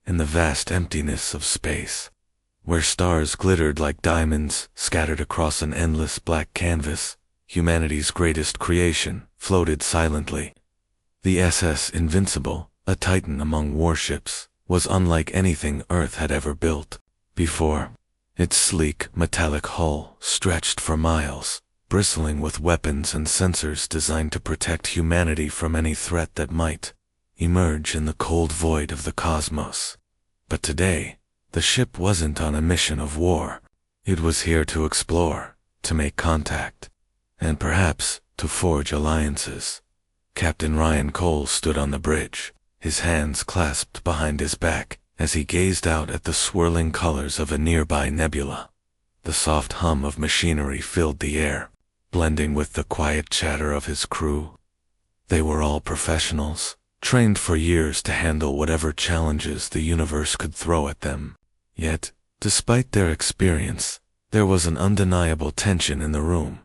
in the vast emptiness of space, where stars glittered like diamonds scattered across an endless black canvas. Humanity's greatest creation floated silently. The SS Invincible, a titan among warships, was unlike anything Earth had ever built before. Its sleek, metallic hull stretched for miles, bristling with weapons and sensors designed to protect humanity from any threat that might emerge in the cold void of the cosmos. But today, the ship wasn't on a mission of war. It was here to explore, to make contact, and perhaps to forge alliances. Captain Ryan Cole stood on the bridge, his hands clasped behind his back, as he gazed out at the swirling colors of a nearby nebula. The soft hum of machinery filled the air, blending with the quiet chatter of his crew. They were all professionals, trained for years to handle whatever challenges the universe could throw at them. Yet, despite their experience, there was an undeniable tension in the room.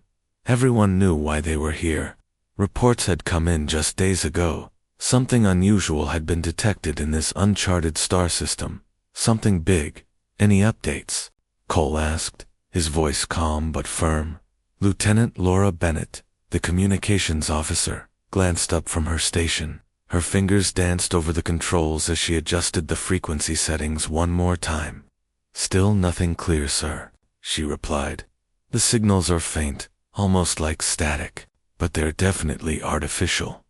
Everyone knew why they were here. Reports had come in just days ago. Something unusual had been detected in this uncharted star system. Something big. Any updates? Cole asked, his voice calm but firm. Lieutenant Laura Bennett, the communications officer, glanced up from her station. Her fingers danced over the controls as she adjusted the frequency settings one more time. "Still nothing clear, sir," she replied. "The signals are faint, almost like static, but they're definitely artificial."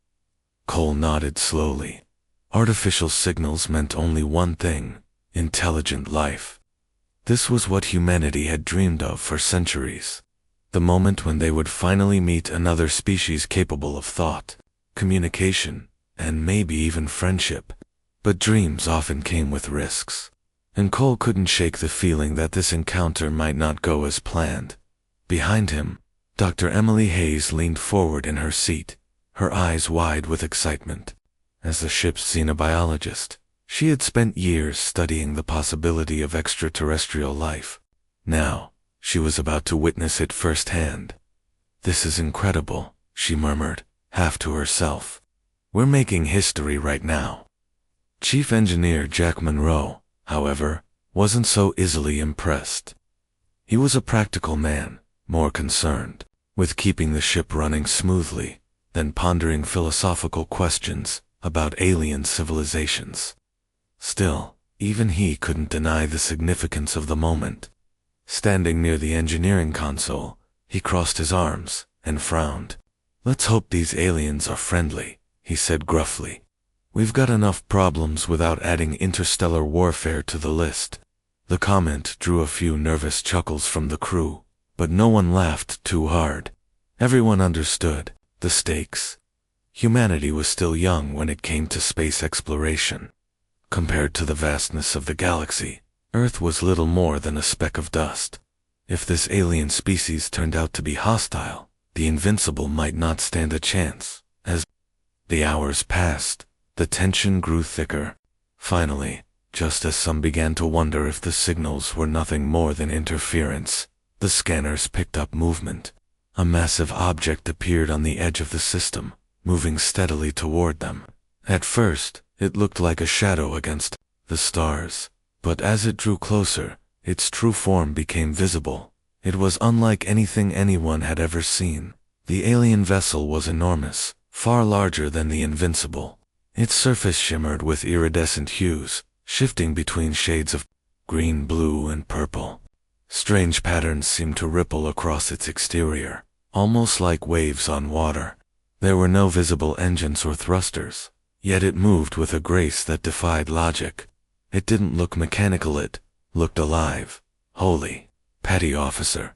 Cole nodded slowly. Artificial signals meant only one thing: intelligent life. This was what humanity had dreamed of for centuries. The moment when they would finally meet another species capable of thought, communication, and maybe even friendship. But dreams often came with risks, and Cole couldn't shake the feeling that this encounter might not go as planned. Behind him, Dr. Emily Hayes leaned forward in her seat, her eyes wide with excitement. As the ship's xenobiologist, she had spent years studying the possibility of extraterrestrial life. Now, she was about to witness it firsthand. "This is incredible," she murmured, half to herself. "We're making history right now." Chief Engineer Jack Monroe, however, wasn't so easily impressed. He was a practical man, more concerned with keeping the ship running smoothly than pondering philosophical questions about alien civilizations. Still, even he couldn't deny the significance of the moment. Standing near the engineering console, he crossed his arms and frowned. "Let's hope these aliens are friendly," he said gruffly. "We've got enough problems without adding interstellar warfare to the list." The comment drew a few nervous chuckles from the crew, but no one laughed too hard. Everyone understood the stakes. Humanity was still young when it came to space exploration. Compared to the vastness of the galaxy, Earth was little more than a speck of dust. If this alien species turned out to be hostile, the Invincible might not stand a chance. As the hours passed, the tension grew thicker. Finally, just as some began to wonder if the signals were nothing more than interference, the scanners picked up movement. A massive object appeared on the edge of the system, moving steadily toward them. At first, it looked like a shadow against the stars, but as it drew closer, its true form became visible. It was unlike anything anyone had ever seen. The alien vessel was enormous, far larger than the Invincible. Its surface shimmered with iridescent hues, shifting between shades of green, blue, and purple. Strange patterns seemed to ripple across its exterior, almost like waves on water. There were no visible engines or thrusters, yet it moved with a grace that defied logic. It didn't look mechanical, it looked alive. "Holy, petty officer,"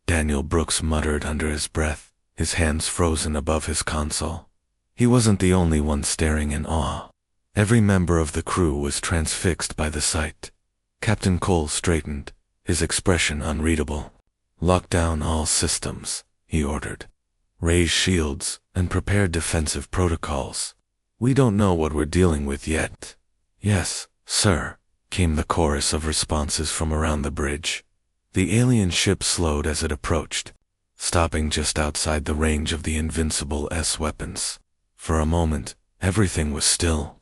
Daniel Brooks muttered under his breath, his hands frozen above his console. He wasn't the only one staring in awe. Every member of the crew was transfixed by the sight. Captain Cole straightened, his expression unreadable. "Lock down all systems," he ordered. "Raise shields and prepare defensive protocols. We don't know what we're dealing with yet." "Yes, sir," came the chorus of responses from around the bridge. The alien ship slowed as it approached, stopping just outside the range of the Invincible's weapons. For a moment, everything was still.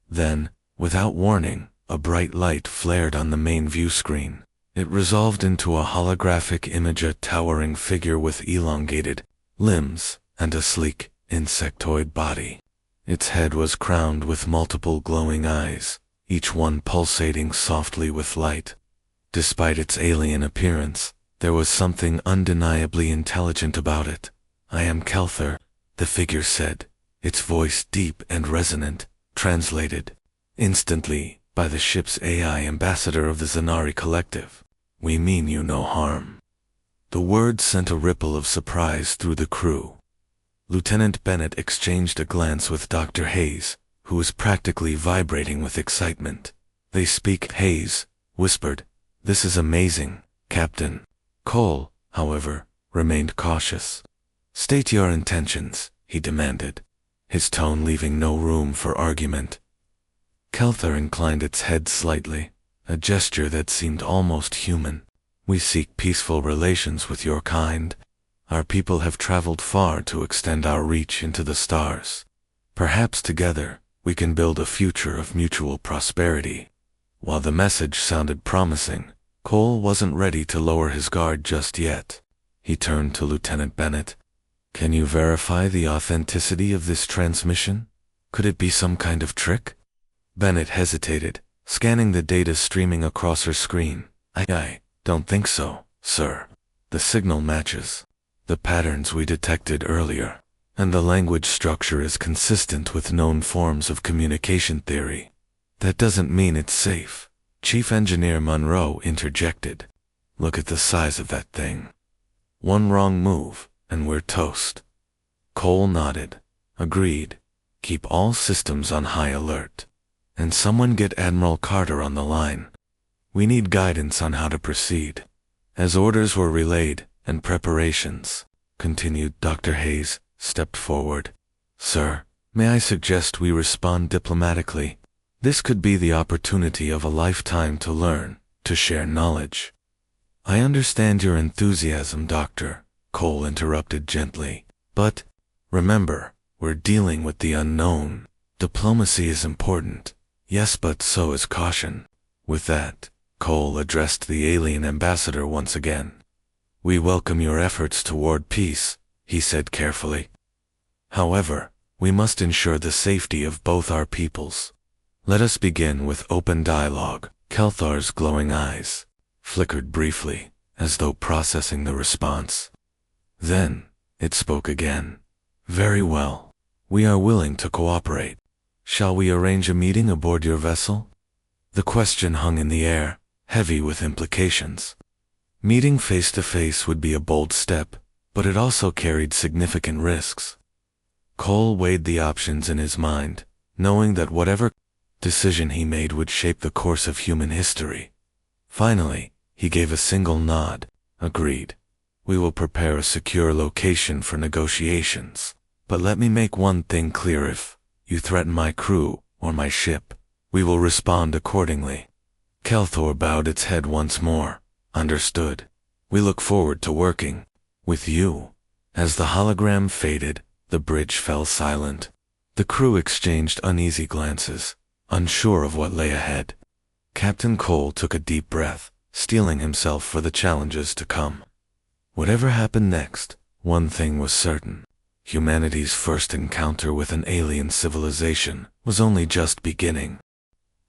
Then, without warning, A bright light flared on the main view screen. It resolved into a holographic image, a towering figure with elongated limbs and a sleek, insectoid body. Its head was crowned with multiple glowing eyes, each one pulsating softly with light. Despite its alien appearance, there was something undeniably intelligent about it. "I am Kelthur," the figure said, its voice deep and resonant, translated instantly by the ship's AI ambassador of the Zanari Collective. "We mean you no harm." The words sent a ripple of surprise through the crew. Lieutenant Bennett exchanged a glance with Dr. Hayes, who was practically vibrating with excitement. "They speak." Hayes whispered, "This is amazing, Captain." Cole, however, remained cautious. "State your intentions," he demanded, his tone leaving no room for argument. Kelthur inclined its head slightly, a gesture that seemed almost human. "We seek peaceful relations with your kind. Our people have traveled far to extend our reach into the stars. Perhaps together, we can build a future of mutual prosperity." While the message sounded promising, Cole wasn't ready to lower his guard just yet. He turned to Lieutenant Bennett. "Can you verify the authenticity of this transmission? Could it be some kind of trick?" Bennett hesitated, scanning the data streaming across her screen. I don't think so, sir. The signal matches the patterns we detected earlier, and the language structure is consistent with known forms of communication theory. That doesn't mean it's safe," Chief Engineer Monroe interjected. "Look at the size of that thing. One wrong move, and we're toast." Cole nodded. "Agreed. Keep all systems on high alert. And someone get Admiral Carter on the line. We need guidance on how to proceed." As orders were relayed, and preparations continued, Dr. Hayes stepped forward. "Sir, may I suggest we respond diplomatically? This could be the opportunity of a lifetime to learn, to share knowledge." "I understand your enthusiasm, Doctor," Cole interrupted gently. "But remember, we're dealing with the unknown. Diplomacy is important, yes, but so is caution." With that, Cole addressed the alien ambassador once again. "We welcome your efforts toward peace," he said carefully. "However, we must ensure the safety of both our peoples. Let us begin with open dialogue." Kelthar's glowing eyes flickered briefly, as though processing the response. Then, it spoke again. "Very well. We are willing to cooperate. Shall we arrange a meeting aboard your vessel?" The question hung in the air, heavy with implications. Meeting face to face would be a bold step, but it also carried significant risks. Cole weighed the options in his mind, knowing that whatever decision he made would shape the course of human history. Finally, he gave a single nod. "Agreed. We will prepare a secure location for negotiations. But let me make one thing clear: if you threaten my crew or my ship, we will respond accordingly." Kelthor bowed its head once more. "Understood. We look forward to working with you." As the hologram faded, the bridge fell silent. The crew exchanged uneasy glances, unsure of what lay ahead. Captain Cole took a deep breath, steeling himself for the challenges to come. Whatever happened next, one thing was certain: humanity's first encounter with an alien civilization was only just beginning.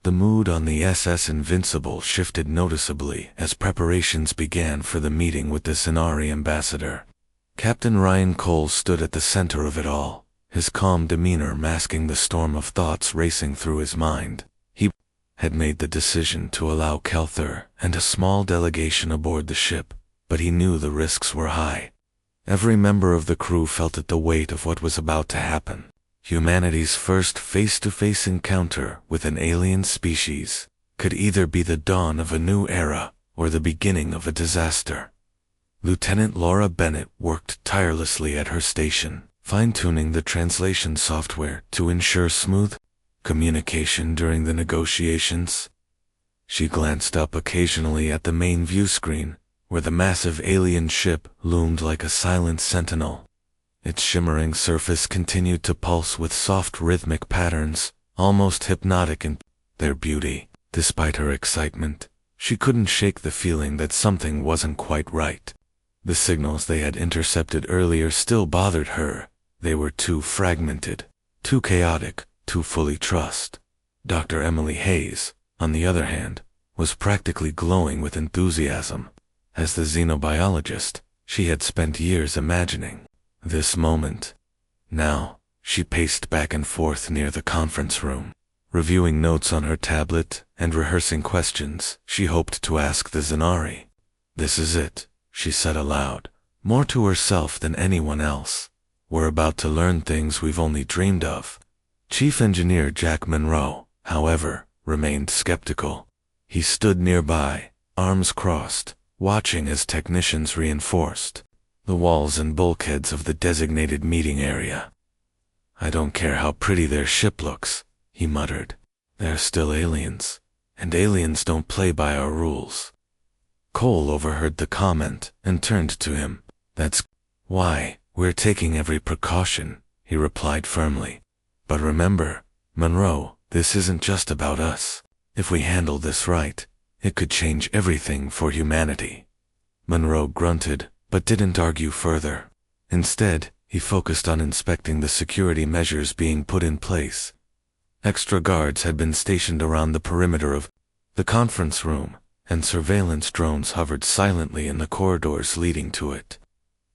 The mood on the SS Invincible shifted noticeably as preparations began for the meeting with the Zanari ambassador. Captain Ryan Cole stood at the center of it all, his calm demeanor masking the storm of thoughts racing through his mind. He had made the decision to allow Kelthur and a small delegation aboard the ship, but he knew the risks were high. Every member of the crew felt the weight of what was about to happen. Humanity's first face-to-face encounter with an alien species could either be the dawn of a new era or the beginning of a disaster. Lieutenant Laura Bennett worked tirelessly at her station, fine-tuning the translation software to ensure smooth communication during the negotiations. She glanced up occasionally at the main view screen, where the massive alien ship loomed like a silent sentinel. Its shimmering surface continued to pulse with soft rhythmic patterns, almost hypnotic in their beauty. Despite her excitement, she couldn't shake the feeling that something wasn't quite right. The signals they had intercepted earlier still bothered her. They were too fragmented, too chaotic, too fully trust. Dr. Emily Hayes, on the other hand, was practically glowing with enthusiasm. As the xenobiologist, she had spent years imagining this moment. Now, she paced back and forth near the conference room, reviewing notes on her tablet and rehearsing questions she hoped to ask the Zenari. "This is it," she said aloud, more to herself than anyone else. "We're about to learn things we've only dreamed of." Chief Engineer Jack Monroe, however, remained skeptical. He stood nearby, arms crossed, watching as technicians reinforced the walls and bulkheads of the designated meeting area. "I don't care how pretty their ship looks," he muttered. "They're still aliens, and aliens don't play by our rules." Cole overheard the comment and turned to him. "That's why we're taking every precaution," he replied firmly. "But remember, Monroe, this isn't just about us. If we handle this right, it could change everything for humanity." Monroe grunted, but didn't argue further. Instead, he focused on inspecting the security measures being put in place. Extra guards had been stationed around the perimeter of the conference room, and surveillance drones hovered silently in the corridors leading to it.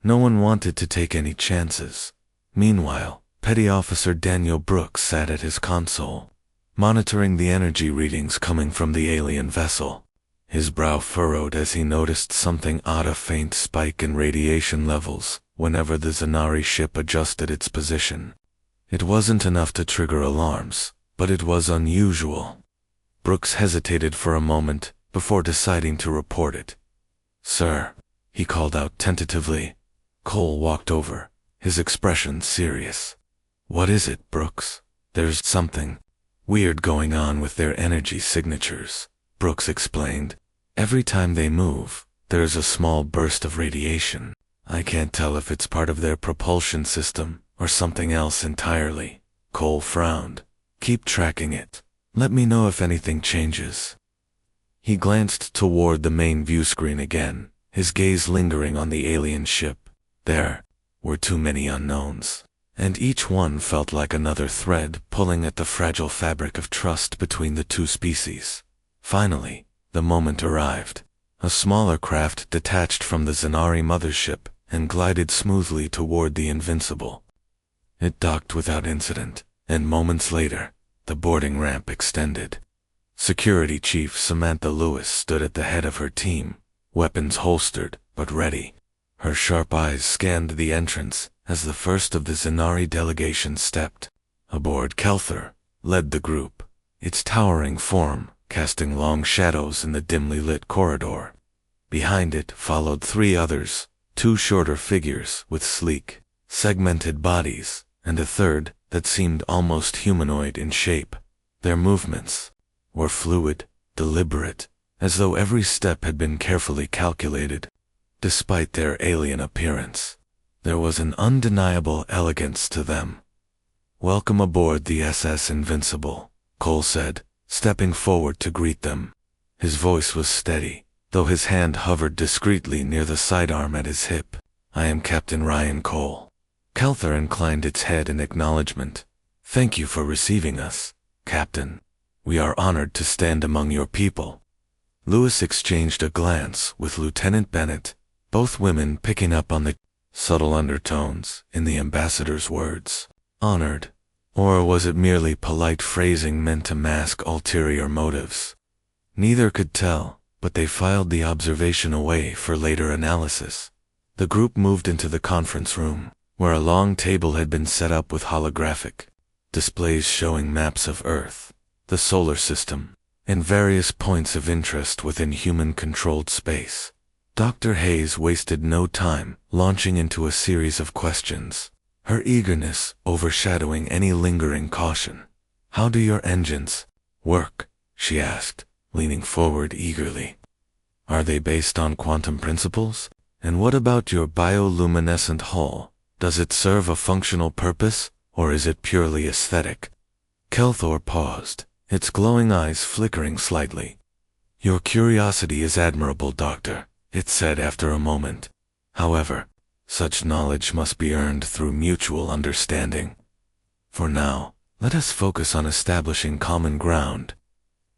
No one wanted to take any chances. Meanwhile, Petty Officer Daniel Brooks sat at his console, monitoring the energy readings coming from the alien vessel. His brow furrowed as he noticed something odd, a faint spike in radiation levels whenever the Zenari ship adjusted its position. It wasn't enough to trigger alarms, but it was unusual. Brooks hesitated for a moment before deciding to report it. "Sir," he called out tentatively. Cole walked over, his expression serious. "What is it, Brooks?" "There's something weird going on with their energy signatures," Brooks explained. "Every time they move, there's a small burst of radiation. I can't tell if it's part of their propulsion system or something else entirely." Cole frowned. "Keep tracking it. Let me know if anything changes." He glanced toward the main view screen again, his gaze lingering on the alien ship. There were too many unknowns, and each one felt like another thread pulling at the fragile fabric of trust between the two species. Finally, the moment arrived. A smaller craft detached from the Zenari mothership and glided smoothly toward the Invincible. It docked without incident, and moments later, the boarding ramp extended. Security Chief Samantha Lewis stood at the head of her team, weapons holstered but ready. Her sharp eyes scanned the entrance as the first of the Zenari delegation stepped aboard. Kelther led the group, its towering form casting long shadows in the dimly lit corridor. Behind it followed three others, two shorter figures with sleek, segmented bodies, and a third that seemed almost humanoid in shape. Their movements were fluid, deliberate, as though every step had been carefully calculated. Despite their alien appearance, there was an undeniable elegance to them. "Welcome aboard the SS Invincible," Cole said, stepping forward to greet them. His voice was steady, though his hand hovered discreetly near the sidearm at his hip. "I am Captain Ryan Cole." Kelther inclined its head in acknowledgement. "Thank you for receiving us, Captain. We are honored to stand among your people." Lewis exchanged a glance with Lieutenant Bennett, both women picking up on the subtle undertones in the ambassador's words. Honored? Or was it merely polite phrasing meant to mask ulterior motives? Neither could tell, but they filed the observation away for later analysis. The group moved into the conference room, where a long table had been set up with holographic displays showing maps of Earth, the solar system, and various points of interest within human-controlled space. Dr. Hayes wasted no time launching into a series of questions, her eagerness overshadowing any lingering caution. "How do your engines work?" she asked, leaning forward eagerly. "Are they based on quantum principles? And what about your bioluminescent hull? Does it serve a functional purpose, or is it purely aesthetic?" Kelthor paused, its glowing eyes flickering slightly. "Your curiosity is admirable, Doctor," it said after a moment. "However, such knowledge must be earned through mutual understanding. For now, let us focus on establishing common ground."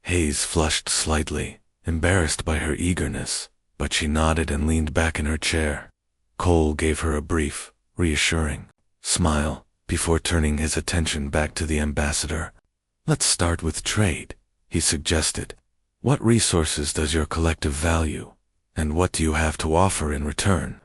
Hayes flushed slightly, embarrassed by her eagerness, but she nodded and leaned back in her chair. Cole gave her a brief, reassuring smile before turning his attention back to the ambassador. "Let's start with trade," he suggested. "What resources does your collective value, and what do you have to offer in return?"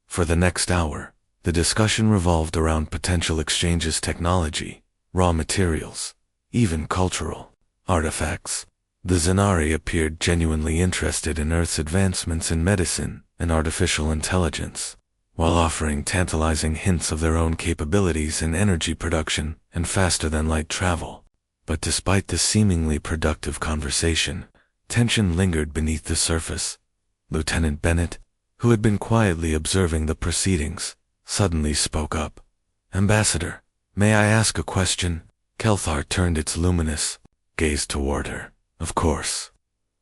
For the next hour, the discussion revolved around potential exchanges: technology, raw materials, even cultural artifacts. The Zenari appeared genuinely interested in Earth's advancements in medicine and artificial intelligence, while offering tantalizing hints of their own capabilities in energy production and faster-than-light travel. But despite the seemingly productive conversation, tension lingered beneath the surface. Lieutenant Bennett, who had been quietly observing the proceedings, suddenly spoke up. "Ambassador, may I ask a question?" Kelthar turned its luminous gaze toward her. "Of course.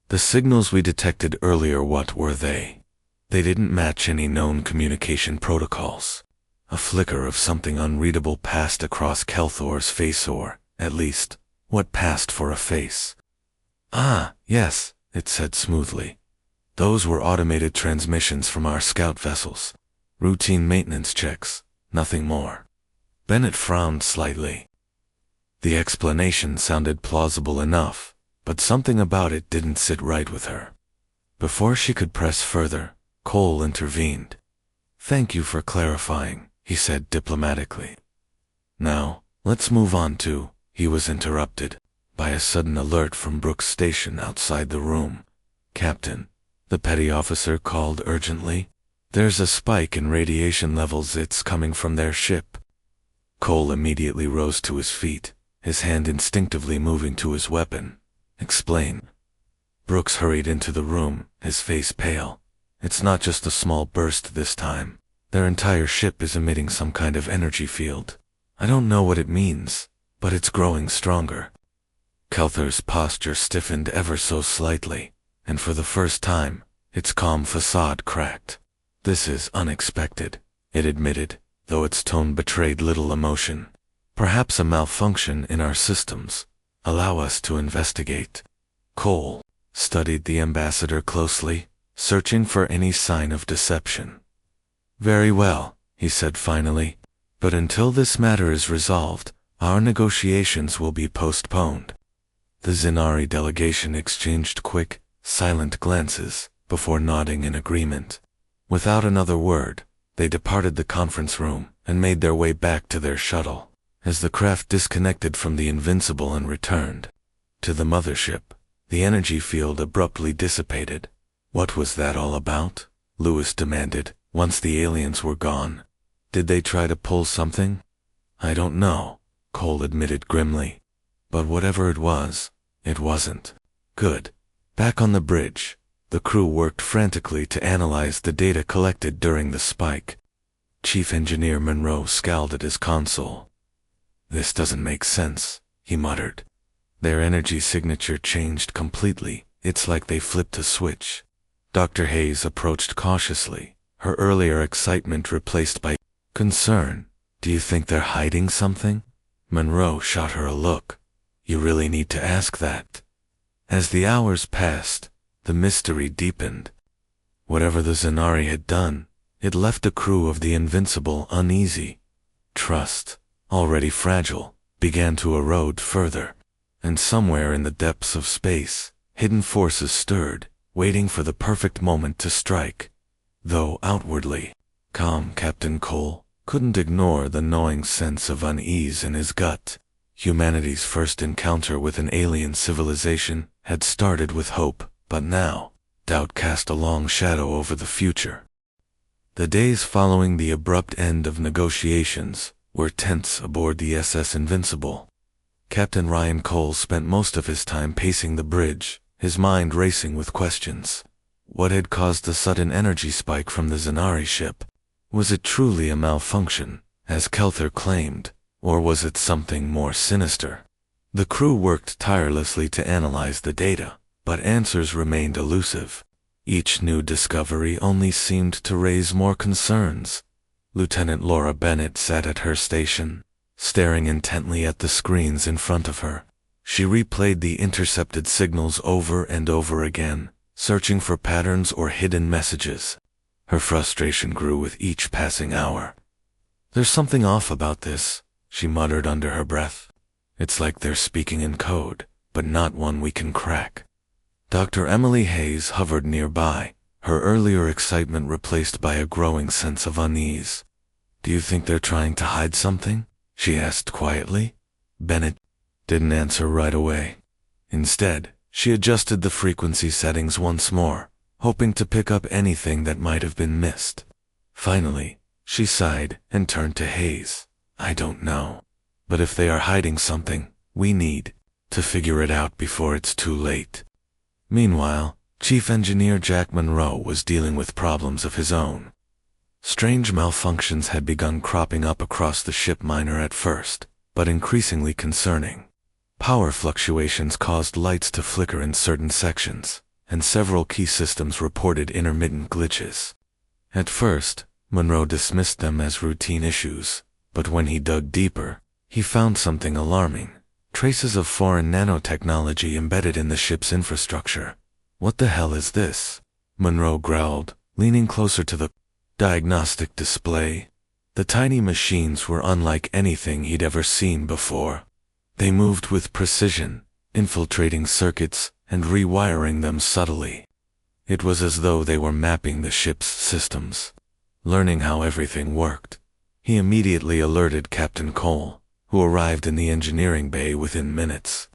The signals we detected earlier, what were they?" They didn't match any known communication protocols. A flicker of something unreadable passed across Kelthor's face, or, at least, what passed for a face. "Ah, yes," it said smoothly. "Those were automated transmissions from our scout vessels. Routine maintenance checks, nothing more." Bennett frowned slightly. The explanation sounded plausible enough, but something about it didn't sit right with her. Before she could press further, Cole intervened. "Thank you for clarifying," he said diplomatically. "Now, let's move on to—" He was interrupted by a sudden alert from Brooks' station outside the room. "Captain," the petty officer called urgently, "there's a spike in radiation levels. It's coming from their ship." Cole immediately rose to his feet, his hand instinctively moving to his weapon. "Explain." Brooks hurried into the room, his face pale. "It's not just a small burst this time. Their entire ship is emitting some kind of energy field. I don't know what it means, but it's growing stronger." Kelthar's posture stiffened ever so slightly, and for the first time, its calm facade cracked. "This is unexpected," it admitted, though its tone betrayed little emotion. "Perhaps a malfunction in our systems. Allow us to investigate." Cole studied the ambassador closely, searching for any sign of deception. "Very well," he said finally, "but until this matter is resolved, our negotiations will be postponed." The Zenari delegation exchanged quick, silent glances before nodding in agreement. Without another word, they departed the conference room and made their way back to their shuttle. As the craft disconnected from the Invincible and returned to the mothership, the energy field abruptly dissipated. "What was that all about?" Lewis demanded, once the aliens were gone. "Did they try to pull something?" "I don't know," Cole admitted grimly. "But whatever it was, it wasn't good." Back on the bridge, the crew worked frantically to analyze the data collected during the spike. Chief Engineer Monroe scowled at his console. "This doesn't make sense," he muttered. "Their energy signature changed completely. It's like they flipped a switch." Dr. Hayes approached cautiously, her earlier excitement replaced by concern. "Do you think they're hiding something?" Monroe shot her a look. "You really need to ask that." As the hours passed, the mystery deepened. Whatever the Zenari had done, it left the crew of the Invincible uneasy. Trust, already fragile, began to erode further. And somewhere in the depths of space, hidden forces stirred, waiting for the perfect moment to strike. Though outwardly calm, Captain Cole couldn't ignore the gnawing sense of unease in his gut. Humanity's first encounter with an alien civilization had started with hope, but now, doubt cast a long shadow over the future. The days following the abrupt end of negotiations were tense aboard the SS Invincible. Captain Ryan Cole spent most of his time pacing the bridge, his mind racing with questions. What had caused the sudden energy spike from the Zenari ship? Was it truly a malfunction, as Kelthar claimed, or was it something more sinister? The crew worked tirelessly to analyze the data, but answers remained elusive. Each new discovery only seemed to raise more concerns. Lieutenant Laura Bennett sat at her station, staring intently at the screens in front of her. She replayed the intercepted signals over and over again, searching for patterns or hidden messages. Her frustration grew with each passing hour. "There's something off about this," she muttered under her breath. "It's like they're speaking in code, but not one we can crack." Dr. Emily Hayes hovered nearby, her earlier excitement replaced by a growing sense of unease. "Do you think they're trying to hide something?" she asked quietly. Bennett didn't answer right away. Instead, she adjusted the frequency settings once more, hoping to pick up anything that might have been missed. Finally, she sighed and turned to Hayes. "I don't know. But if they are hiding something, we need to figure it out before it's too late." Meanwhile, Chief Engineer Jack Monroe was dealing with problems of his own. Strange malfunctions had begun cropping up across the ship minor at first, but increasingly concerning. Power fluctuations caused lights to flicker in certain sections, and several key systems reported intermittent glitches. At first, Monroe dismissed them as routine issues, but when he dug deeper, he found something alarming: traces of foreign nanotechnology embedded in the ship's infrastructure. "What the hell is this?" Monroe growled, leaning closer to the diagnostic display. The tiny machines were unlike anything he'd ever seen before. They moved with precision, infiltrating circuits and rewiring them subtly. It was as though they were mapping the ship's systems. Learning how everything worked, he immediately alerted Captain Cole, who arrived in the engineering bay within minutes.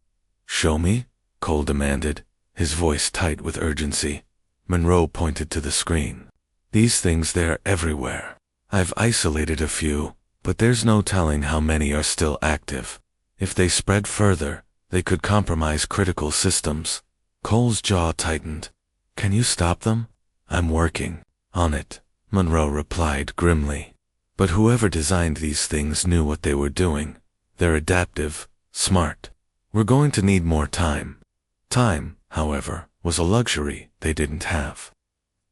"Show me?" Cole demanded, his voice tight with urgency. Monroe pointed to the screen. "These things, they're everywhere. I've isolated a few, but there's no telling how many are still active. If they spread further, they could compromise critical systems." Cole's jaw tightened. "Can you stop them?" "I'm working on it," Monroe replied grimly. "But whoever designed these things knew what they were doing. They're adaptive, smart. We're going to need more time." Time, however, was a luxury they didn't have.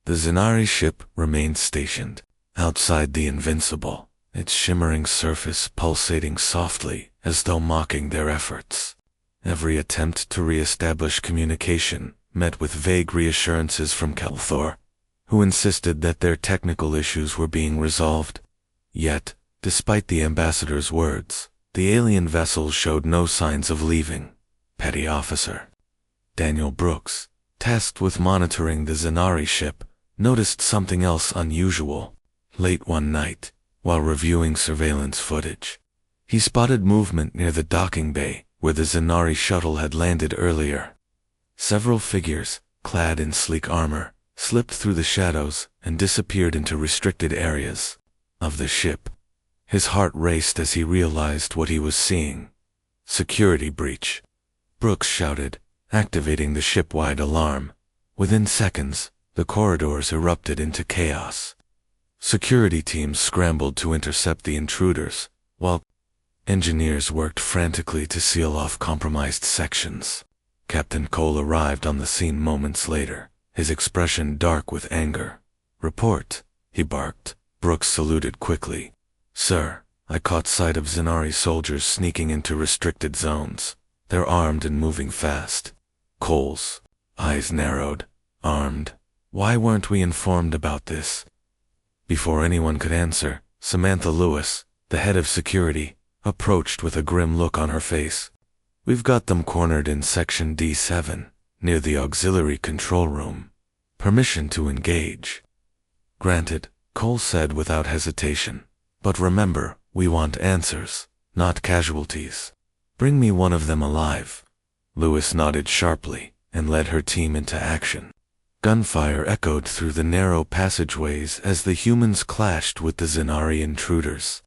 The Zenari ship remained stationed outside the Invincible, its shimmering surface pulsating softly as though mocking their efforts. Every attempt to re-establish communication met with vague reassurances from Kelthor, who insisted that their technical issues were being resolved. Yet, despite the ambassador's words, the alien vessel showed no signs of leaving. Petty Officer Daniel Brooks, tasked with monitoring the Zenari ship, noticed something else unusual. Late one night, while reviewing surveillance footage, he spotted movement near the docking bay where the Zenari shuttle had landed earlier. Several figures, clad in sleek armor, slipped through the shadows and disappeared into restricted areas of the ship. His heart raced as he realized what he was seeing. "Security breach," Brooks shouted, activating the ship-wide alarm. Within seconds, the corridors erupted into chaos. Security teams scrambled to intercept the intruders, while engineers worked frantically to seal off compromised sections. Captain Cole arrived on the scene moments later, his expression dark with anger. "Report," he barked. Brooks saluted quickly. "Sir, I caught sight of Zenari soldiers sneaking into restricted zones. They're armed and moving fast." Cole's eyes narrowed. "Armed? Why weren't we informed about this?" Before anyone could answer, Samantha Lewis, the head of security, approached with a grim look on her face. "We've got them cornered in Section D7, near the auxiliary control room. Permission to engage." "Granted," Cole said without hesitation. "But remember, we want answers, not casualties. Bring me one of them alive." Lewis nodded sharply and led her team into action. Gunfire echoed through the narrow passageways as the humans clashed with the Zenari intruders.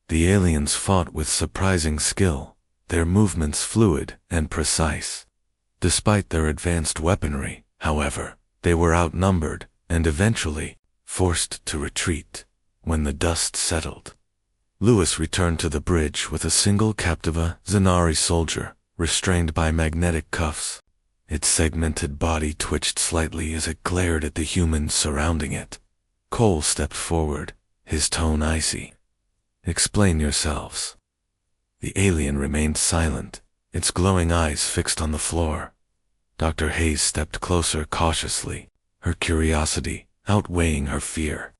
The aliens fought with surprising skill, their movements fluid and precise. Despite their advanced weaponry, however, they were outnumbered and eventually forced to retreat. When the dust settled, Lewis returned to the bridge with a single Captiva Zenari soldier, restrained by magnetic cuffs. Its segmented body twitched slightly as it glared at the humans surrounding it. Cole stepped forward, his tone icy. "Explain yourselves." The alien remained silent, its glowing eyes fixed on the floor. Dr. Hayes stepped closer cautiously, her curiosity outweighing her fear.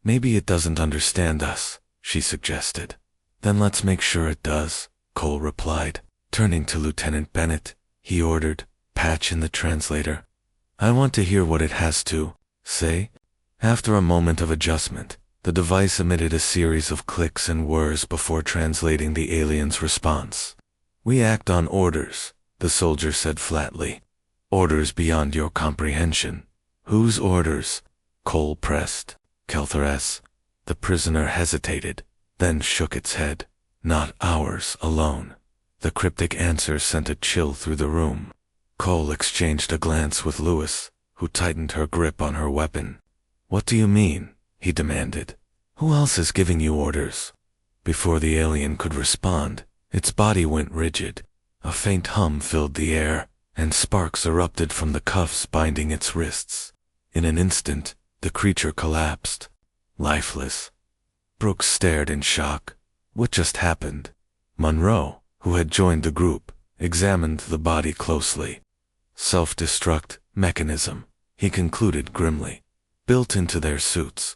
"Maybe it doesn't understand us," she suggested. "Then let's make sure it does," Cole replied. Turning to Lieutenant Bennett, he ordered, "Patch in the translator. I want to hear what it has to say." After a moment of adjustment, the device emitted a series of clicks and whirs before translating the alien's response. "We act on orders," the soldier said flatly. "Orders beyond your comprehension." "Whose orders?" Cole pressed. "Kelthor's." The prisoner hesitated, then shook its head. "Not ours alone." The cryptic answer sent a chill through the room. Cole exchanged a glance with Lewis, who tightened her grip on her weapon. "What do you mean?" he demanded. "Who else is giving you orders?" Before the alien could respond, its body went rigid. A faint hum filled the air, and sparks erupted from the cuffs binding its wrists. In an instant, the creature collapsed, lifeless. Brooks stared in shock. What just happened? Monroe, who had joined the group, examined the body closely. "Self-destruct mechanism," he concluded grimly. "Built into their suits.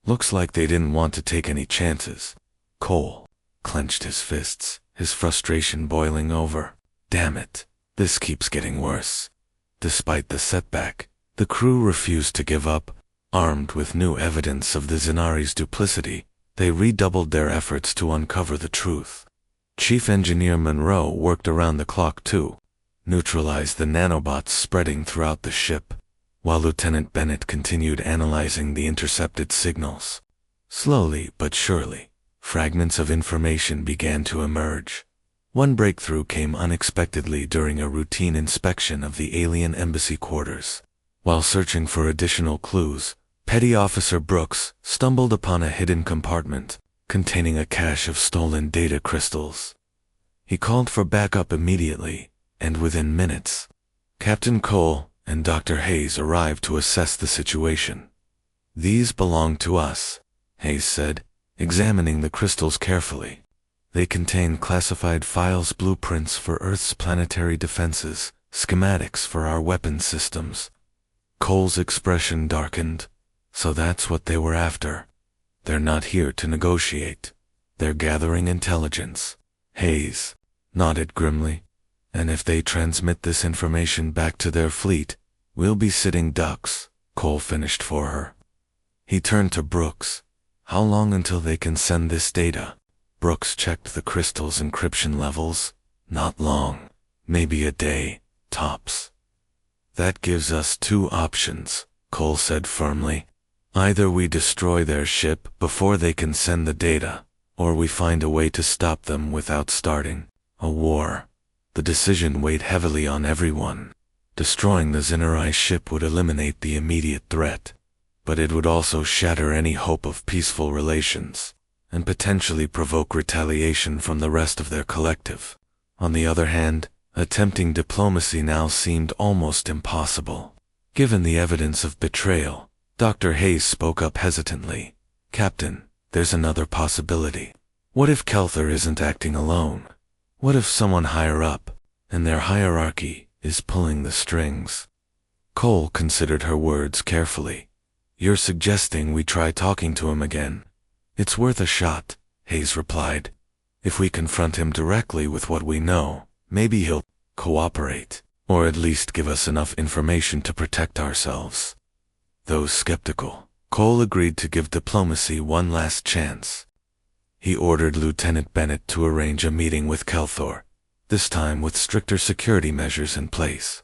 Looks like they didn't want to take any chances." Cole clenched his fists, his frustration boiling over. "Damn it, this keeps getting worse." Despite the setback, the crew refused to give up. Armed with new evidence of the Zenari's duplicity, they redoubled their efforts to uncover the truth. Chief Engineer Monroe worked around the clock to neutralize the nanobots spreading throughout the ship, while Lieutenant Bennett continued analyzing the intercepted signals. Slowly but surely, fragments of information began to emerge. One breakthrough came unexpectedly during a routine inspection of the alien embassy quarters. While searching for additional clues, Petty Officer Brooks stumbled upon a hidden compartment containing a cache of stolen data crystals. He called for backup immediately, and within minutes, Captain Cole and Dr. Hayes arrived to assess the situation. "These belong to us," Hayes said, examining the crystals carefully. "They contain classified files, blueprints for Earth's planetary defenses, schematics for our weapon systems." Cole's expression darkened. "So that's what they were after. They're not here to negotiate. They're gathering intelligence." Hayes nodded grimly. "And if they transmit this information back to their fleet, we'll be sitting ducks," Cole finished for her. He turned to Brooks. "How long until they can send this data?" Brooks checked the crystal's encryption levels. "Not long. Maybe a day, tops." "That gives us two options," Cole said firmly. "Either we destroy their ship before they can send the data, or we find a way to stop them without starting a war." The decision weighed heavily on everyone. Destroying the Zenari ship would eliminate the immediate threat, but it would also shatter any hope of peaceful relations, and potentially provoke retaliation from the rest of their collective. On the other hand, attempting diplomacy now seemed almost impossible. Given the evidence of betrayal, Dr. Hayes spoke up hesitantly. "Captain, there's another possibility. What if Kelthor isn't acting alone? What if someone higher up, in their hierarchy, is pulling the strings?" Cole considered her words carefully. "You're suggesting we try talking to him again?" "It's worth a shot," Hayes replied. "If we confront him directly with what we know, maybe he'll cooperate, or at least give us enough information to protect ourselves." Though skeptical, Cole agreed to give diplomacy one last chance. He ordered Lieutenant Bennett to arrange a meeting with Kelthor, this time with stricter security measures in place.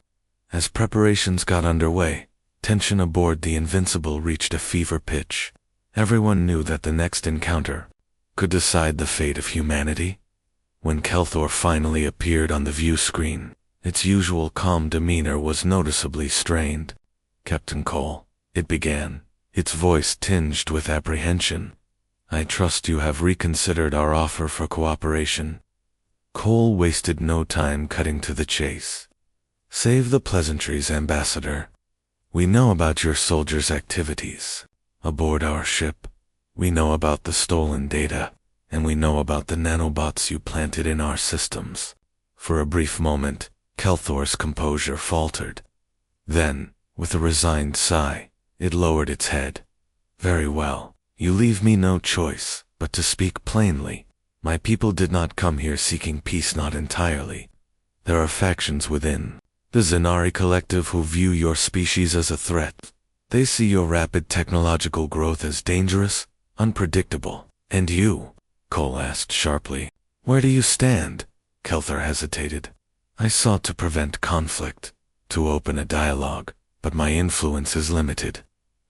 As preparations got underway, tension aboard the Invincible reached a fever pitch. Everyone knew that the next encounter could decide the fate of humanity. When Kelthor finally appeared on the view screen, its usual calm demeanor was noticeably strained. "Captain Cole," it began, its voice tinged with apprehension, "I trust you have reconsidered our offer for cooperation." Cole wasted no time cutting to the chase. Save the pleasantries, Ambassador. We know about your soldiers' activities aboard our ship. We know about the stolen data, and we know about the nanobots you planted in our systems. For a brief moment, Kelthor's composure faltered. Then, with a resigned sigh, it lowered its head. Very well, you leave me no choice, but to speak plainly. My people did not come here seeking peace, not entirely. There are factions within the Zenari Collective who view your species as a threat. They see your rapid technological growth as dangerous, unpredictable. And you? Cole asked sharply. Where do you stand? Kelthor hesitated. I sought to prevent conflict, to open a dialogue, but my influence is limited.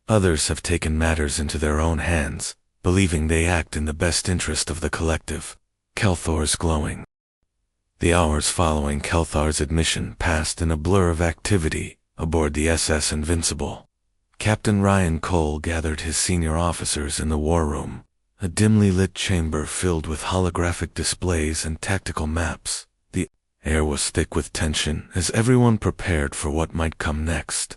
Others have taken matters into their own hands, believing they act in the best interest of the collective. Kelthor's glowing. The hours following Kelthor's admission passed in a blur of activity aboard the SS Invincible. Captain Ryan Cole gathered his senior officers in the war room, a dimly lit chamber filled with holographic displays and tactical maps. The air was thick with tension as everyone prepared for what might come next.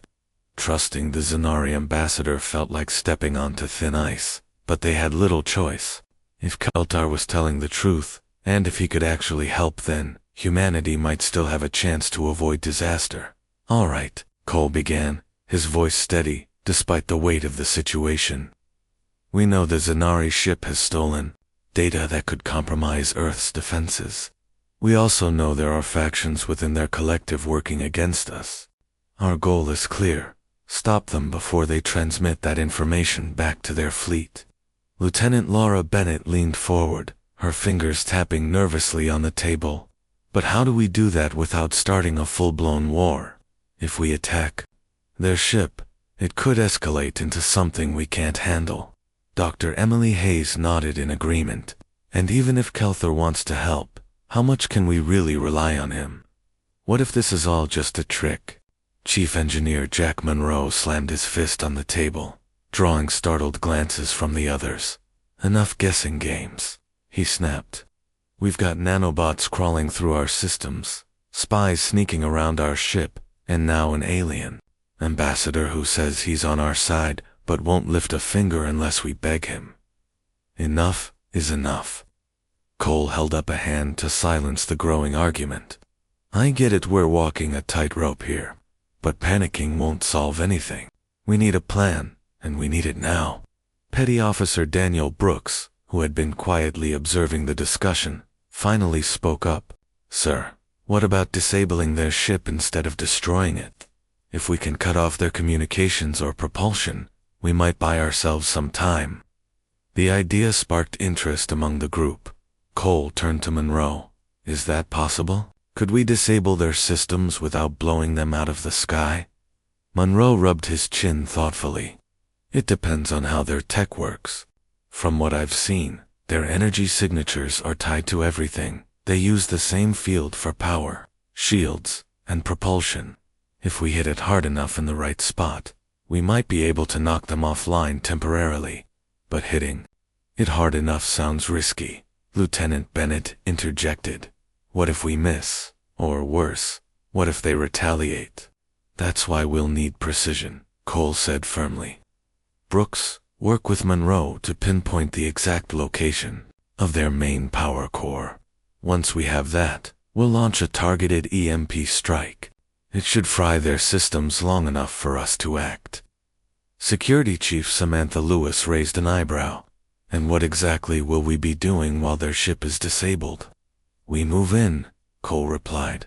Trusting the Zenari ambassador felt like stepping onto thin ice, but they had little choice. If Kelthor was telling the truth, and if he could actually help, then humanity might still have a chance to avoid disaster. All right, Cole began, his voice steady, despite the weight of the situation. We know the Zenari ship has stolen data that could compromise Earth's defenses. We also know there are factions within their collective working against us. Our goal is clear. Stop them before they transmit that information back to their fleet. Lieutenant Laura Bennett leaned forward, her fingers tapping nervously on the table. But how do we do that without starting a full-blown war? If we attack their ship, it could escalate into something we can't handle. Dr. Emily Hayes nodded in agreement. And even if Kelthor wants to help, how much can we really rely on him? What if this is all just a trick? Chief Engineer Jack Monroe slammed his fist on the table, drawing startled glances from the others. Enough guessing games, he snapped. We've got nanobots crawling through our systems, spies sneaking around our ship, and now an alien ambassador who says he's on our side but won't lift a finger unless we beg him. Enough is enough. Cole held up a hand to silence the growing argument. I get it, we're walking a tightrope here, but panicking won't solve anything. We need a plan, and we need it now. Petty Officer Daniel Brooks, who had been quietly observing the discussion, finally spoke up. Sir, what about disabling their ship instead of destroying it? If we can cut off their communications or propulsion, we might buy ourselves some time. The idea sparked interest among the group. Cole turned to Monroe. Is that possible? Could we disable their systems without blowing them out of the sky? Monroe rubbed his chin thoughtfully. It depends on how their tech works. From what I've seen, their energy signatures are tied to everything. They use the same field for power, shields, and propulsion. If we hit it hard enough in the right spot, we might be able to knock them offline temporarily. But hitting it hard enough sounds risky. Lieutenant Bennett interjected. What if we miss? Or worse, what if they retaliate? That's why we'll need precision, Cole said firmly. Brooks, work with Monroe to pinpoint the exact location of their main power core. Once we have that, we'll launch a targeted EMP strike. It should fry their systems long enough for us to act. Security Chief Samantha Lewis raised an eyebrow. And what exactly will we be doing while their ship is disabled? We move in, Cole replied.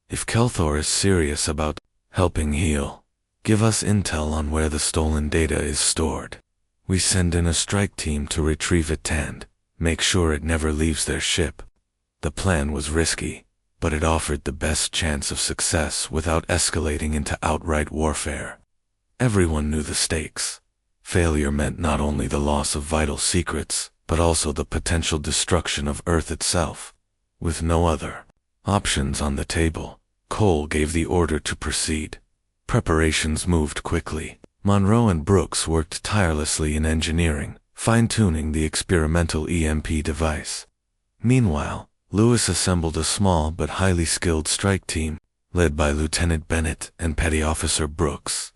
If Kelthor is serious about helping heal, give us intel on where the stolen data is stored. We send in a strike team to retrieve it and make sure it never leaves their ship. The plan was risky, but it offered the best chance of success without escalating into outright warfare. Everyone knew the stakes. Failure meant not only the loss of vital secrets, but also the potential destruction of Earth itself. With no other options on the table, Cole gave the order to proceed. Preparations moved quickly. Monroe and Brooks worked tirelessly in engineering, fine-tuning the experimental EMP device. Meanwhile, Lewis assembled a small but highly skilled strike team, led by Lieutenant Bennett and Petty Officer Brooks.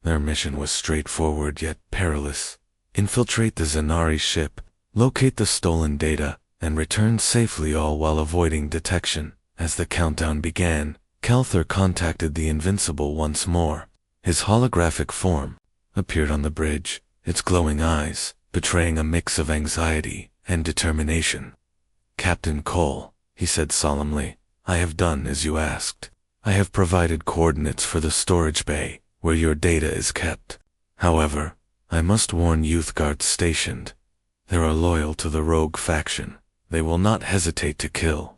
Their mission was straightforward yet perilous: infiltrate the Zanari ship, locate the stolen data, and return safely, all while avoiding detection. As the countdown began, Calther contacted the Invincible once more. His holographic form appeared on the bridge, its glowing eyes betraying a mix of anxiety and determination. "Captain Cole," he said solemnly, "I have done as you asked. I have provided coordinates for the storage bay where your data is kept. However, I must warn youth guards stationed. They are loyal to the rogue faction. They will not hesitate to kill."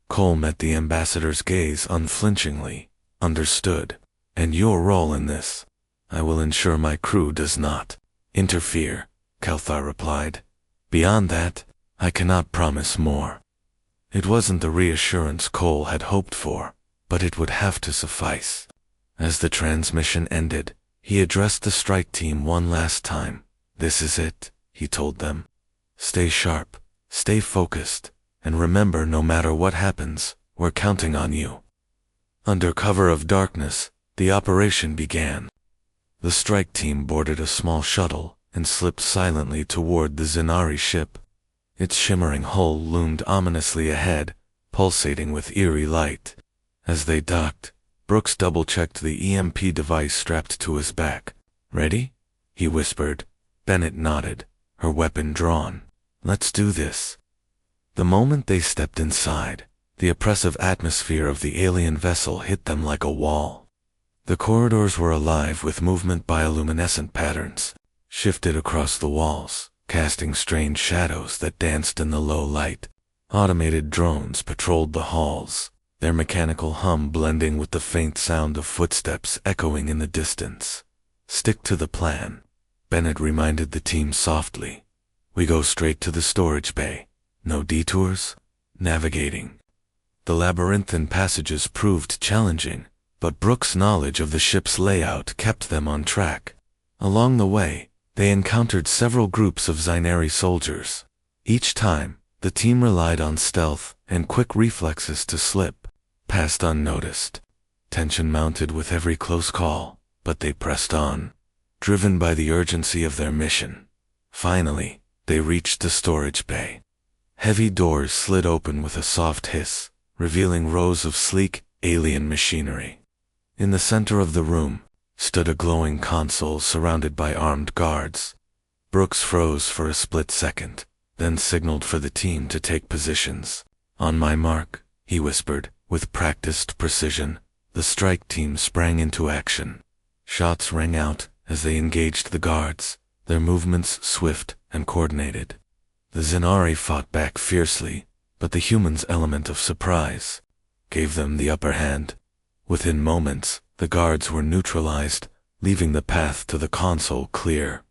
Cole met the ambassador's gaze unflinchingly. "Understood. And your role in this?" "I will ensure my crew does not interfere," Calthar replied. "Beyond that, I cannot promise more." It wasn't the reassurance Cole had hoped for, but it would have to suffice. As the transmission ended, he addressed the strike team one last time. "This is it," he told them. "Stay sharp, stay focused, and remember, no matter what happens, we're counting on you." Under cover of darkness, the operation began. The strike team boarded a small shuttle and slipped silently toward the Zanari ship. Its shimmering hull loomed ominously ahead, pulsating with eerie light. As they docked, Brooks double-checked the EMP device strapped to his back. "Ready?" he whispered. Bennett nodded, her weapon drawn. "Let's do this." The moment they stepped inside, the oppressive atmosphere of the alien vessel hit them like a wall. The corridors were alive with movement bioluminescent patterns, shifted across the walls, casting strange shadows that danced in the low light. Automated drones patrolled the halls, their mechanical hum blending with the faint sound of footsteps echoing in the distance. "Stick to the plan," Bennett reminded the team softly. "We go straight to the storage bay. No detours, navigating." The labyrinthine passages proved challenging, but Brooks' knowledge of the ship's layout kept them on track. Along the way, they encountered several groups of Zainari soldiers. Each time, the team relied on stealth and quick reflexes to slip past unnoticed. Tension mounted with every close call, but they pressed on, driven by the urgency of their mission. Finally, they reached the storage bay. Heavy doors slid open with a soft hiss, revealing rows of sleek, alien machinery. In the center of the room stood a glowing console surrounded by armed guards. Brooks froze for a split second, then signaled for the team to take positions. "On my mark," he whispered, with practiced precision. The strike team sprang into action. Shots rang out as they engaged the guards, their movements swift and coordinated. The Zanari fought back fiercely, but the humans' element of surprise gave them the upper hand. Within moments, the guards were neutralized, leaving the path to the console clear.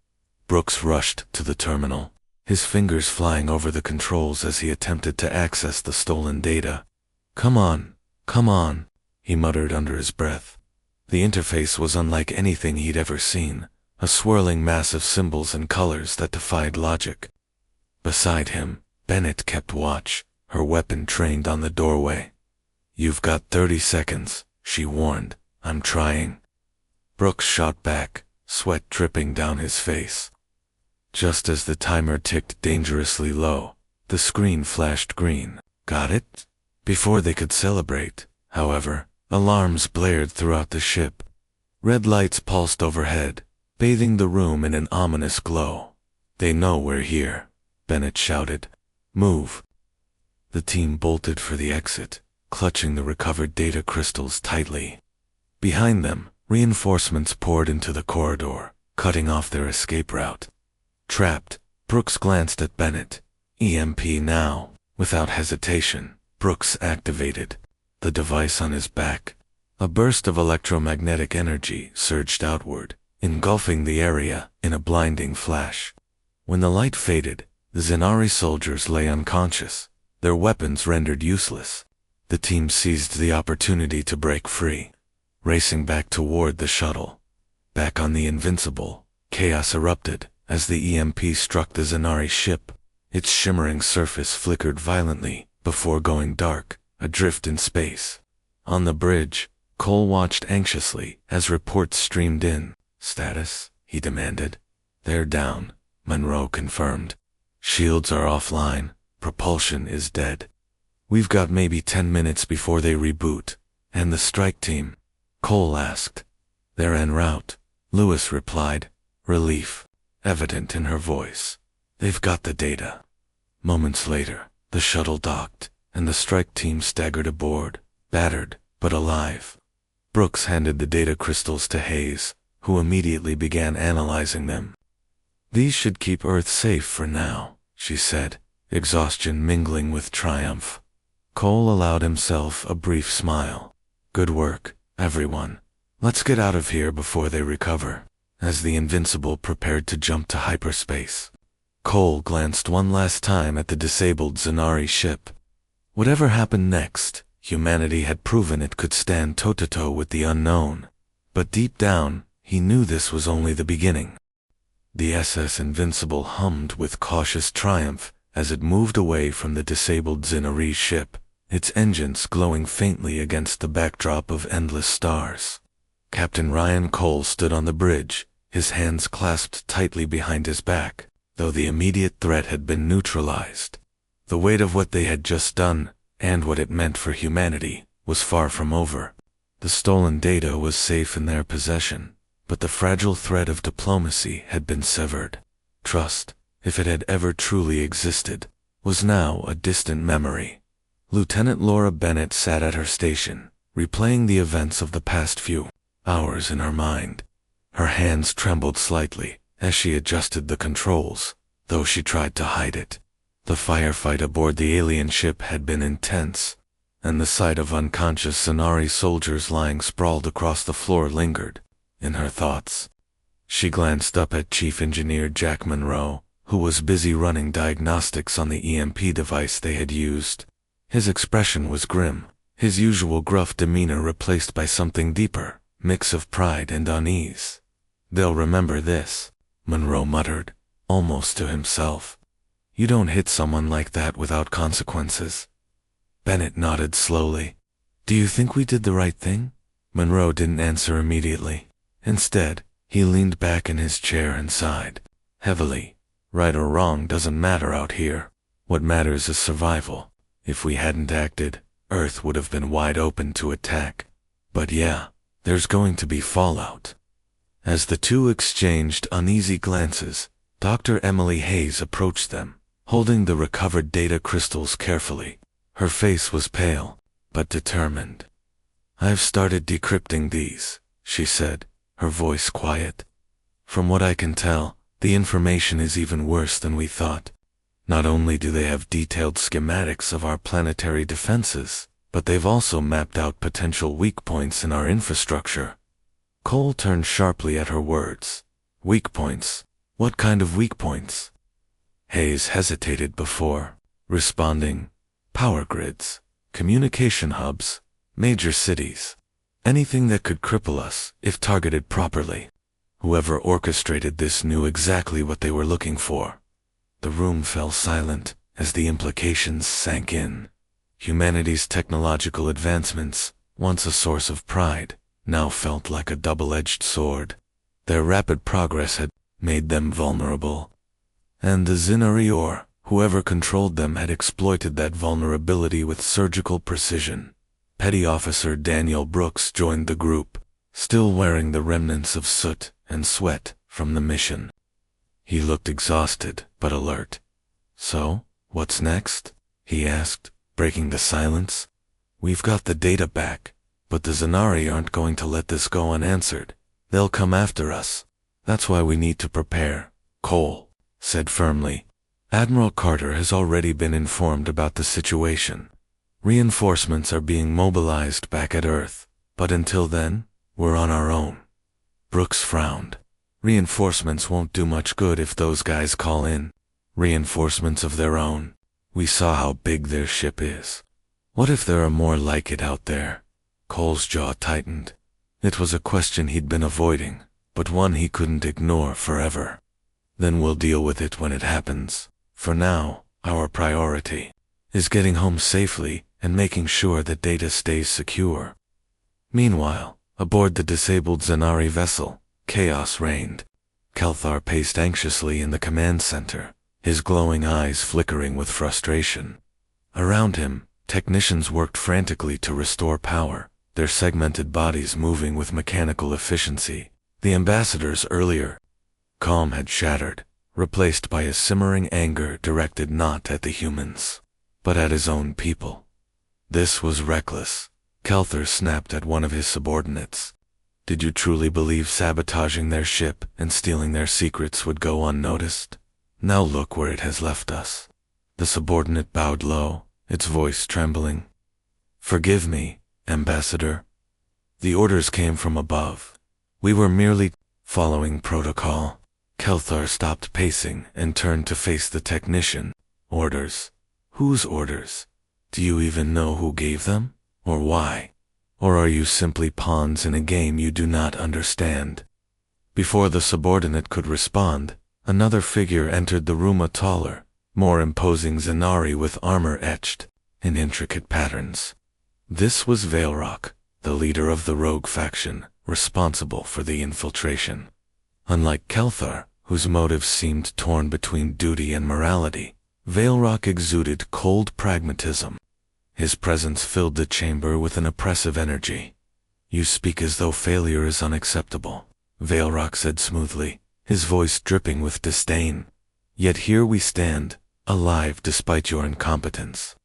Brooks rushed to the terminal, his fingers flying over the controls as he attempted to access the stolen data. Come on," he muttered under his breath. The interface was unlike anything he'd ever seen, a swirling mass of symbols and colors that defied logic. Beside him, Bennett kept watch, her weapon trained on the doorway. "You've got 30 seconds, she warned. "I'm trying." Brooks shot back, sweat dripping down his face. Just as the timer ticked dangerously low, the screen flashed green. "Got it?" Before they could celebrate, however, alarms blared throughout the ship. Red lights pulsed overhead, bathing the room in an ominous glow. "They know we're here," Bennett shouted. "Move." The team bolted for the exit, clutching the recovered data crystals tightly. Behind them, reinforcements poured into the corridor, cutting off their escape route. Trapped, Brooks glanced at Bennett. EMP now. Without hesitation, Brooks activated the device on his back. A burst of electromagnetic energy surged outward, engulfing the area in a blinding flash. When the light faded, the Zanari soldiers lay unconscious, their weapons rendered useless. The team seized the opportunity to break free. Racing back toward the shuttle. Back on the Invincible, chaos erupted as the EMP struck the Zanari ship. Its shimmering surface flickered violently, before going dark, adrift in space. On the bridge, Cole watched anxiously as reports streamed in. "Status?" he demanded. "They're down," Monroe confirmed. "Shields are offline. Propulsion is dead. We've got maybe 10 minutes before they reboot." "And the strike team?" Cole asked. "They're en route," Lewis replied, relief evident in her voice. "They've got the data." Moments later, the shuttle docked, and the strike team staggered aboard, battered, but alive. Brooks handed the data crystals to Hayes, who immediately began analyzing them. "These should keep Earth safe for now," she said, exhaustion mingling with triumph. Cole allowed himself a brief smile. "Good work, everyone. Let's get out of here before they recover." As the Invincible prepared to jump to hyperspace, Cole glanced one last time at the disabled Zanari ship. Whatever happened next, humanity had proven it could stand toe-to-toe with the unknown. But deep down, he knew this was only the beginning. The SS Invincible hummed with cautious triumph as it moved away from the disabled Zanari ship, its engines glowing faintly against the backdrop of endless stars. Captain Ryan Cole stood on the bridge, his hands clasped tightly behind his back, though the immediate threat had been neutralized. The weight of what they had just done, and what it meant for humanity, was far from over. The stolen data was safe in their possession, but the fragile thread of diplomacy had been severed. Trust, if it had ever truly existed, was now a distant memory. Lieutenant Laura Bennett sat at her station, replaying the events of the past few hours in her mind. Her hands trembled slightly as she adjusted the controls, though she tried to hide it. The firefight aboard the alien ship had been intense, and the sight of unconscious Zanari soldiers lying sprawled across the floor lingered in her thoughts. She glanced up at Chief Engineer Jack Monroe, who was busy running diagnostics on the EMP device they had used. His expression was grim, his usual gruff demeanor replaced by something deeper, mix of pride and unease. "They'll remember this," Monroe muttered, almost to himself. "You don't hit someone like that without consequences." Bennett nodded slowly. "Do you think we did the right thing?" Monroe didn't answer immediately. Instead, he leaned back in his chair and sighed heavily. "Right or wrong doesn't matter out here. What matters is survival. If we hadn't acted, Earth would have been wide open to attack. But yeah, there's going to be fallout." As the two exchanged uneasy glances, Dr. Emily Hayes approached them, holding the recovered data crystals carefully. Her face was pale, but determined. "I've started decrypting these," she said, her voice quiet. "From what I can tell, the information is even worse than we thought. Not only do they have detailed schematics of our planetary defenses, but they've also mapped out potential weak points in our infrastructure." Cole turned sharply at her words. "Weak points? What kind of weak points?" Hayes hesitated before responding. "Power grids, communication hubs, major cities. Anything that could cripple us if targeted properly. Whoever orchestrated this knew exactly what they were looking for." The room fell silent as the implications sank in. Humanity's technological advancements, once a source of pride, now felt like a double-edged sword. Their rapid progress had made them vulnerable. And the Zanari, or whoever controlled them, had exploited that vulnerability with surgical precision. Petty Officer Daniel Brooks joined the group, still wearing the remnants of soot and sweat from the mission. He looked exhausted but alert. "So, what's next?" he asked, breaking the silence. "We've got the data back, but the Zanari aren't going to let this go unanswered. They'll come after us. That's why we need to prepare," Cole said firmly. "Admiral Carter has already been informed about the situation. Reinforcements are being mobilized back at Earth, but until then, we're on our own." Brooks frowned. "Reinforcements won't do much good if those guys call in. Reinforcements of their own. We saw how big their ship is. What if there are more like it out there?" Cole's jaw tightened. It was a question he'd been avoiding, but one he couldn't ignore forever. "Then we'll deal with it when it happens. For now, our priority is getting home safely and making sure that data stays secure. Meanwhile, aboard the disabled Zanari vessel, chaos reigned. Kelthar paced anxiously in the command center, his glowing eyes flickering with frustration. Around him, technicians worked frantically to restore power, their segmented bodies moving with mechanical efficiency. The ambassador's earlier calm had shattered, replaced by a simmering anger directed not at the humans, but at his own people. This was reckless. Kelthar snapped at one of his subordinates. Did you truly believe sabotaging their ship and stealing their secrets would go unnoticed? Now look where it has left us. The subordinate bowed low, its voice trembling. Forgive me, Ambassador. The orders came from above. We were merely following protocol. Kelthar stopped pacing and turned to face the technician. Orders? Whose orders? Do you even know who gave them? Or why? Or are you simply pawns in a game you do not understand? Before the subordinate could respond, another figure entered the room, a taller, more imposing Zanari with armor etched in intricate patterns. This was Veilrock, the leader of the rogue faction, responsible for the infiltration. Unlike Kelthar, whose motives seemed torn between duty and morality, Veilrock exuded cold pragmatism. His presence filled the chamber with an oppressive energy. You speak as though failure is unacceptable, Veilrock said smoothly, his voice dripping with disdain. Yet here we stand, alive despite your incompetence.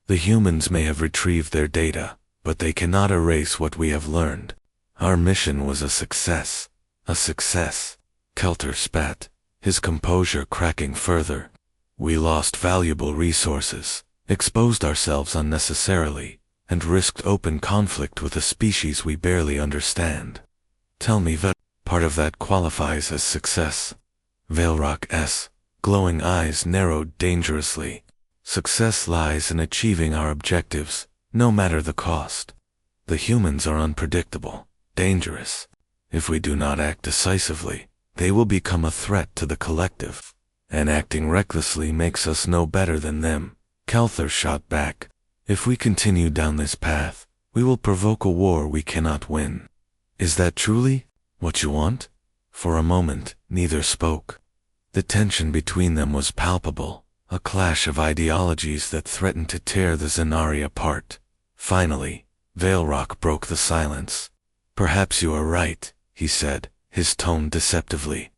The humans may have retrieved their data, but they cannot erase what we have learned. Our mission was a success. A success. Kelthar spat, his composure cracking further. We lost valuable resources, exposed ourselves unnecessarily, and risked open conflict with a species we barely understand. Tell me that part of that qualifies as success. Veilrock's glowing eyes narrowed dangerously. Success lies in achieving our objectives, no matter the cost. The humans are unpredictable, dangerous. If we do not act decisively, they will become a threat to the collective. And acting recklessly makes us no better than them. Kelthar shot back. If we continue down this path, we will provoke a war we cannot win. Is that truly what you want? For a moment, neither spoke. The tension between them was palpable, a clash of ideologies that threatened to tear the Zanari apart. Finally, Veilrock broke the silence. Perhaps you are right, he said, his tone deceptively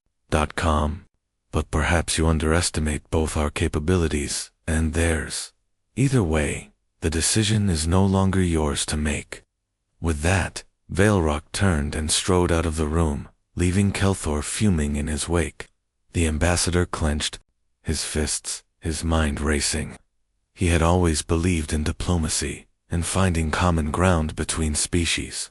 calm. But perhaps you underestimate both our capabilities and theirs. Either way, the decision is no longer yours to make. With that, Veilrock turned and strode out of the room, leaving Kelthar fuming in his wake. The ambassador clenched his fists, his mind racing. He had always believed in diplomacy and finding common ground between species.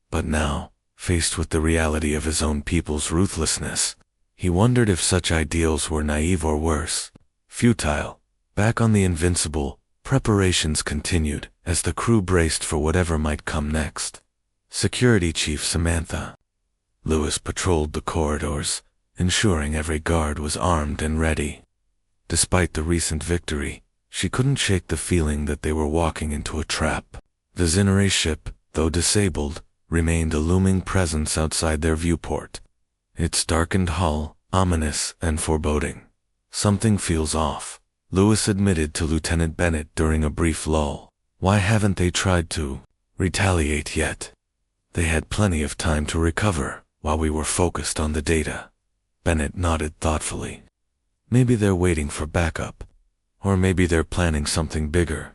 But now, faced with the reality of his own people's ruthlessness, he wondered if such ideals were naive or worse, futile. Back on the Invincible, preparations continued as the crew braced for whatever might come next. Security Chief Samantha Lewis patrolled the corridors, ensuring every guard was armed and ready. Despite the recent victory, she couldn't shake the feeling that they were walking into a trap. The Zinare ship, though disabled, remained a looming presence outside their viewport. Its darkened hull, ominous and foreboding. Something feels off, Lewis admitted to Lieutenant Bennett during a brief lull. Why haven't they tried to retaliate yet? They had plenty of time to recover while we were focused on the data. Bennett nodded thoughtfully. Maybe they're waiting for backup. Or maybe they're planning something bigger.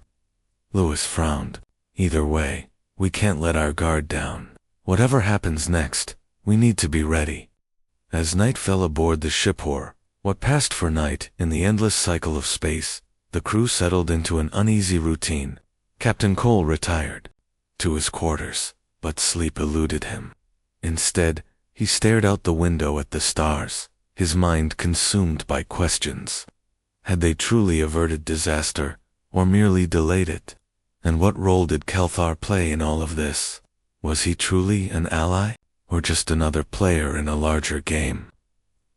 Lewis frowned. Either way, we can't let our guard down. Whatever happens next, we need to be ready. As night fell aboard the ship War, what passed for night in the endless cycle of space, the crew settled into an uneasy routine. Captain Cole retired to his quarters, but sleep eluded him. Instead, he stared out the window at the stars, his mind consumed by questions. Had they truly averted disaster, or merely delayed it? And what role did Kelthar play in all of this? Was he truly an ally, or just another player in a larger game?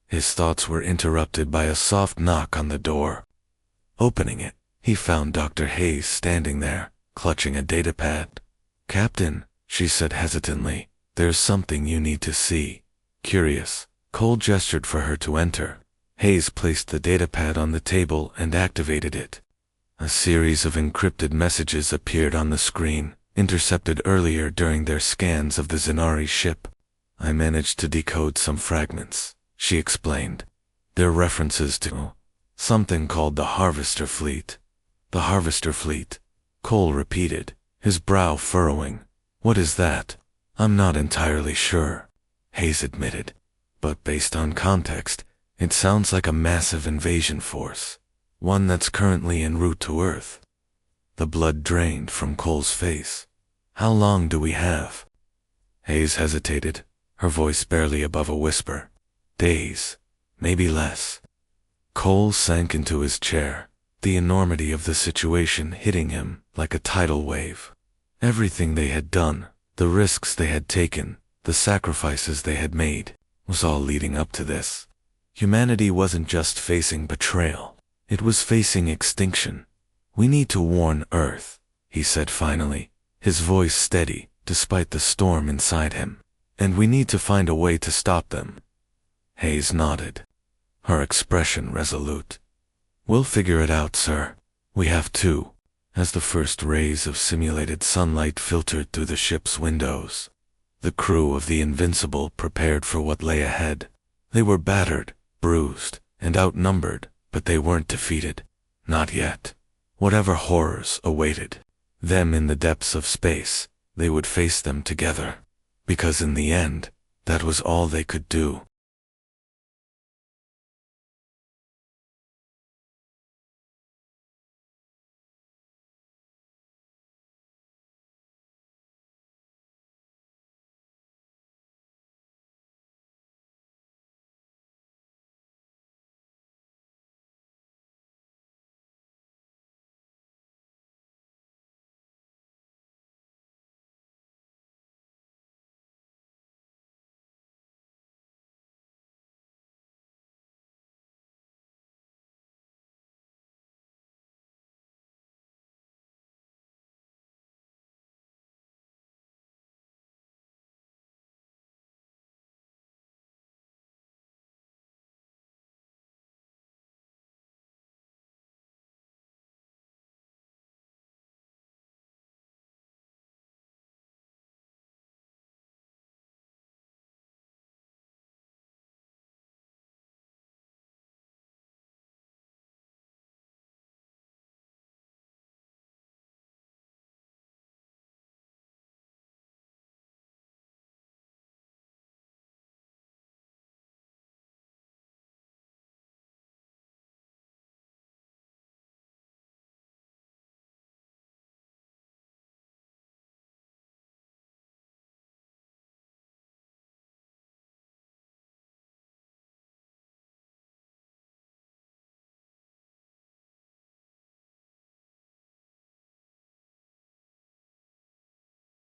His thoughts were interrupted by a soft knock on the door. Opening it, He found Dr. Hayes standing there, clutching a datapad. "Captain," she said hesitantly, "there's something you need to see." Curious, Cole gestured for her to enter. Hayes placed the datapad on the table and activated it. A series of encrypted messages appeared on the screen, intercepted earlier during their scans of the Zenari ship. "I managed to decode some fragments," she explained. "They're references to something called the Harvester Fleet." "The Harvester Fleet," Cole repeated, his brow furrowing. "What is that?" "I'm not entirely sure," Hayes admitted. "But based on context, it sounds like a massive invasion force, one that's currently en route to Earth." The blood drained from Cole's face. "How long do we have?" Hayes hesitated, her voice barely above a whisper. "Days, maybe less." Cole sank into his chair, the enormity of the situation hitting him like a tidal wave. Everything they had done, the risks they had taken, the sacrifices they had made, was all leading up to this. Humanity wasn't just facing betrayal, it was facing extinction. "We need to warn Earth," he said finally, his voice steady despite the storm inside him. "And we need to find a way to stop them." Hayes nodded, her expression resolute. "We'll figure it out, sir. We have to." As the first rays of simulated sunlight filtered through the ship's windows, the crew of the Invincible prepared for what lay ahead. They were battered, bruised, and outnumbered, but they weren't defeated. Not yet. Whatever horrors awaited them in the depths of space, they would face them together. Because in the end, that was all they could do.